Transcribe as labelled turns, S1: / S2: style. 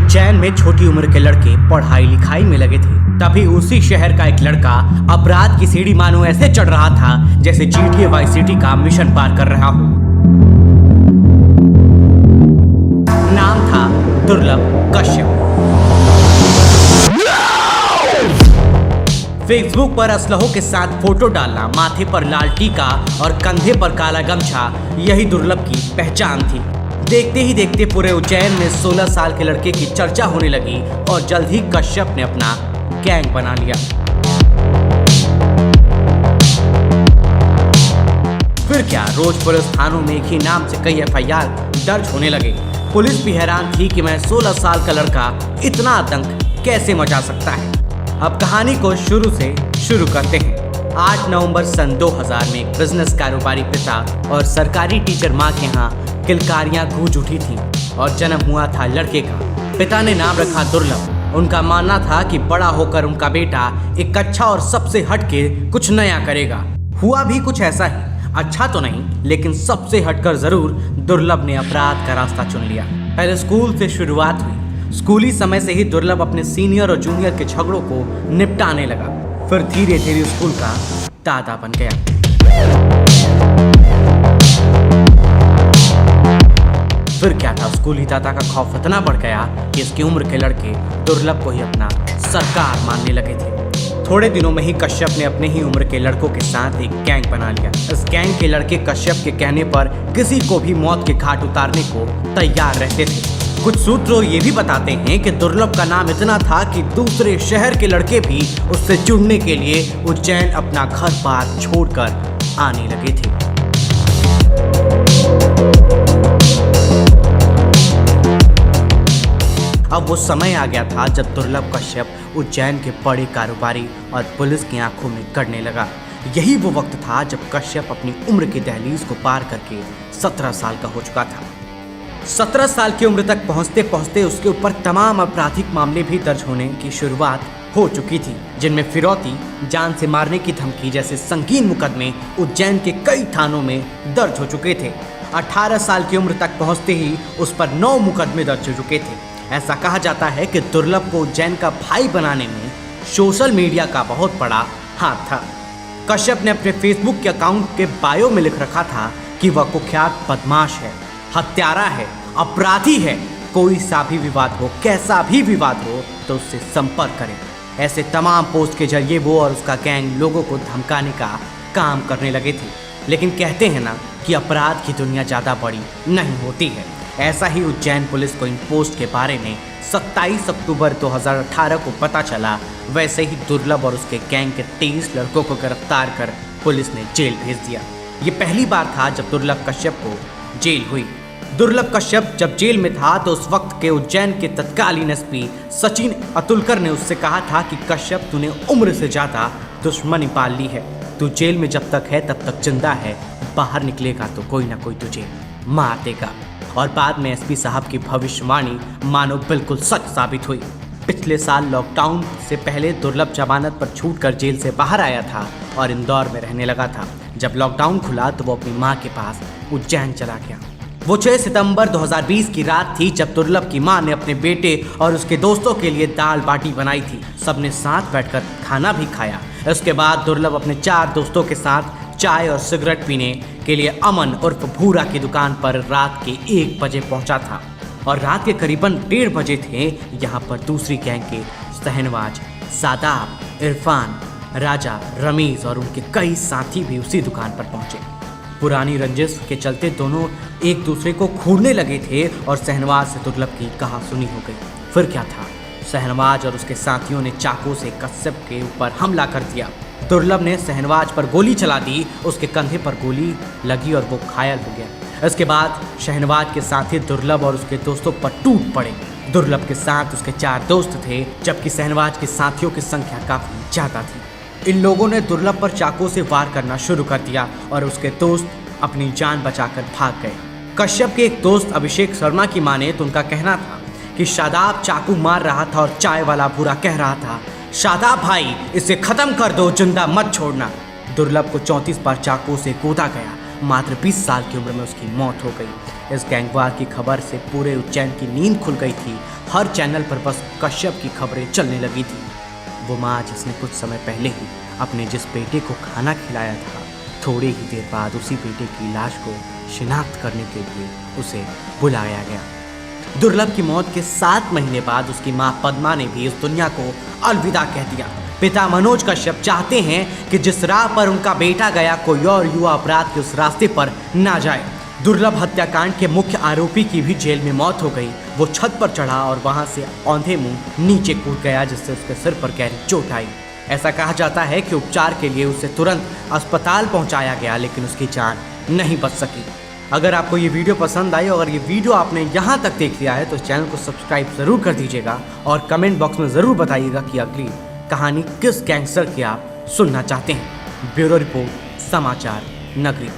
S1: उज्जैन में छोटी उम्र के लड़के पढ़ाई लिखाई में लगे थे। तभी उसी शहर का एक लड़का अपराध की सीढ़ी मानो ऐसे चढ़ रहा था जैसे GTA वाई सिटी का मिशन पार कर रहा हो। नाम था दुर्लभ कश्यप। फेसबुक पर असलहों के साथ फोटो डालना, माथे पर लाल टीका और कंधे पर काला गमछा, यही दुर्लभ की पहचान थी। देखते ही देखते पूरे उज्जैन में 16 साल के लड़के की चर्चा होने लगी और जल्द ही कश्यप ने अपना गैंग बना लिया। फिर क्या, रोज पुलिस थानों में एक ही नाम से कई FIR दर्ज होने लगे। पुलिस भी हैरान थी कि मैं 16 साल का लड़का इतना आतंक कैसे मचा सकता है। अब कहानी को शुरू से शुरू करते हैं। 8 नवंबर सन 2000 में एक बिजनेस कारोबारी पिता और सरकारी टीचर माँ के यहाँ किलकारियां गूंज उठी थी और जन्म हुआ था लड़के का। पिता ने नाम रखा दुर्लभ। उनका मानना था कि बड़ा होकर उनका बेटा एक अच्छा और सबसे हटके कुछ नया करेगा। हुआ भी कुछ ऐसा ही, अच्छा तो नहीं लेकिन सबसे हटकर जरूर दुर्लभ ने अपराध का रास्ता चुन लिया। पहले स्कूल से शुरुआत हुई। स्कूली समय से ही दुर्लभ अपने सीनियर और जूनियर के झगड़ों को निपटाने लगा। फिर धीरे धीरे स्कूल का दादा बन गया। फिर क्या था, स्कूली दादा का खौफ इतना बढ़ गया कि इसकी उम्र के लड़के दुर्लभ को ही अपना सरकार मानने लगे थे। थोड़े दिनों में ही कश्यप ने अपने ही उम्र के लड़कों के साथ एक गैंग बना लिया। इस गैंग के लड़के कश्यप के कहने पर किसी को भी मौत के घाट उतारने को तैयार रहते थे। कुछ सूत्र ये भी बताते हैं कि दुर्लभ का नाम इतना था कि दूसरे शहर के लड़के भी उससे जुड़ने के लिए उज्जैन अपना घर बार छोड़कर आने लगे थे। अब वो समय आ गया था जब दुर्लभ कश्यप उज्जैन के बड़े कारोबारी और पुलिस की आंखों में गड़ने लगा। यही वो वक्त था जब कश्यप अपनी उम्र की दहलीज को पार करके 17 साल का हो चुका था। 17 साल की उम्र तक पहुंचते पहुंचते उसके ऊपर तमाम आपराधिक मामले भी दर्ज होने की शुरुआत हो चुकी थी, जिनमें फिरौती, जान से मारने की धमकी जैसे संगीन मुकदमे उज्जैन के कई थानों में दर्ज हो चुके थे। 18 साल की उम्र तक पहुंचते ही उस पर 9 मुकदमे दर्ज हो चुके थे। ऐसा कहा जाता है कि दुर्लभ को उज्जैन का भाई बनाने में सोशल मीडिया का बहुत बड़ा हाथ था। कश्यप ने अपने फेसबुक के अकाउंट के बायो में लिख रखा था कि वह कुख्यात बदमाश है, हत्यारा है, अपराधी है। कोई सा भी विवाद हो, कैसा भी विवाद हो तो उससे संपर्क करें। ऐसे तमाम पोस्ट के जरिए वो और उसका गैंग लोगों को धमकाने का काम करने लगे थे। लेकिन कहते हैं ना कि अपराध की दुनिया ज़्यादा बड़ी नहीं होती है। ऐसा ही उज्जैन पुलिस को इन पोस्ट के बारे में 27 अक्टूबर 2018 को पता चला। वैसे ही दुर्लभ और उसके गैंग के 23 लड़कों को गिरफ्तार कर पुलिस ने जेल भेज दिया। ये पहली बार था जब दुर्लभ कश्यप को जेल हुई। दुर्लभ कश्यप जब जेल में था तो उस वक्त के उज्जैन के तत्कालीन SP सचिन अतुलकर ने उससे कहा था कि कश्यप, तूने उम्र से ज़्यादा दुश्मनी पाल ली है। तू जेल में जब तक है तब तक जिंदा है, बाहर निकलेगा तो कोई ना कोई तुझे मार देगा। और बाद में SP साहब की भविष्यवाणी मानो बिल्कुल सच साबित हुई। पिछले साल लॉकडाउन से पहले दुर्लभ जमानत पर छूटकर जेल से बाहर आया था और इंदौर में रहने लगा था। जब लॉकडाउन खुला तो वो अपनी माँ के पास उज्जैन चला गया। वो 6 सितंबर 2020 की रात थी जब दुर्लभ की मां ने अपने बेटे और उसके दोस्तों के लिए दाल बाटी बनाई थी। सबने साथ बैठकर खाना भी खाया। उसके बाद दुर्लभ अपने 4 दोस्तों के साथ चाय और सिगरेट पीने के लिए अमन उर्फ भूरा की दुकान पर रात के 1 बजे पहुंचा था और रात के करीबन 1:30 बजे थे। यहाँ पर दूसरी गैंग के शहनवाज, सादाब, इरफान, राजा, रमीज और उनके कई साथी भी उसी दुकान पर पहुंचे। पुरानी रंजिश के चलते दोनों एक दूसरे को घूरने लगे थे और शहनवाज से दुर्लभ की कहासुनी हो गई। फिर क्या था, शहनवाज और उसके साथियों ने चाकू से कश्यप के ऊपर हमला कर दिया। दुर्लभ ने शहनवाज पर गोली चला दी, उसके कंधे पर गोली लगी और वो घायल हो गया। इसके बाद शहनवाज के साथी दुर्लभ और उसके दोस्तों पर टूट पड़े। दुर्लभ के साथ उसके 4 दोस्त थे, जबकि शहनवाज के साथियों की संख्या काफी ज्यादा थी। इन लोगों ने दुर्लभ पर चाकू से वार करना शुरू कर दिया और उसके दोस्त अपनी जान बचाकर भाग गए। कश्यप के एक दोस्त अभिषेक शर्मा की माने तो उनका कहना था कि शादाब चाकू मार रहा था और चाय वाला भूरा कह रहा था, शादाब भाई इसे खत्म कर दो, जिंदा मत छोड़ना। दुर्लभ को 34 बार चाकू से कूदा गया मात्र 20 साल की उम्र में उसकी मौत हो गई। इस गैंगवार की खबर से पूरे उज्जैन की नींद खुल गई थी। हर चैनल पर बस कश्यप की खबरें चलने लगी थी। वो माँ जिसने कुछ समय पहले ही अपने जिस बेटे को खाना खिलाया था, थोड़े ही देर बाद उसी बेटे की लाश को शिनाख्त करने के लिए उसे बुलाया गया। दुर्लभ की मौत के 7 महीने बाद उसकी मां पद्मा ने भी इस दुनिया को अलविदा कह दिया। पिता मनोज कश्यप चाहते हैं कि जिस राह पर उनका बेटा गया, कोई और युवा अपराध के उस रास्ते पर ना जाए। दुर्लभ हत्याकांड के मुख्य आरोपी की भी जेल में मौत हो गई। वो छत पर चढ़ा और वहां से औंधे मुंह नीचे कूद गया, जिससे उसके सिर पर गहरी चोट आई। ऐसा कहा जाता है कि उपचार के लिए उसे तुरंत अस्पताल पहुंचाया गया, लेकिन उसकी जान नहीं बच सकी। अगर आपको ये वीडियो पसंद आई, अगर ये वीडियो आपने यहाँ तक देख लिया है, तो चैनल को सब्सक्राइब ज़रूर कर दीजिएगा और कमेंट बॉक्स में ज़रूर बताइएगा कि अगली कहानी किस गैंगस्टर की आप सुनना चाहते हैं। ब्यूरो रिपोर्ट, समाचार नगरी।